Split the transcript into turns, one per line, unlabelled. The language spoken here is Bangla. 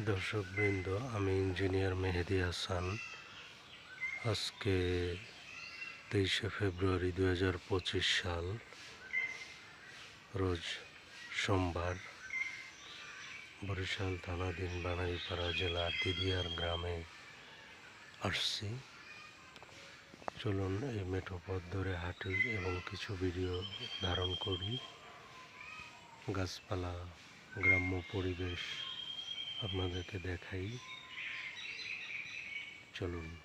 দর্শকবৃন্দ, আমি ইঞ্জিনিয়ার মেহেদি হাসান। আজকে 23শে ফেব্রুয়ারি 2025 সাল, রোজ সোমবার। বরিশাল থানাধীন বানারীপাড়া জেলার দিদিয়ার গ্রামে আসছি। চলুন এই মেঠো পথ ধরে হাঁটি এবং কিছু ভিডিও ধারণ করি। গাছপালা, গ্রাম্য পরিবেশ আপনাদেরকে দেখাই। চলুন।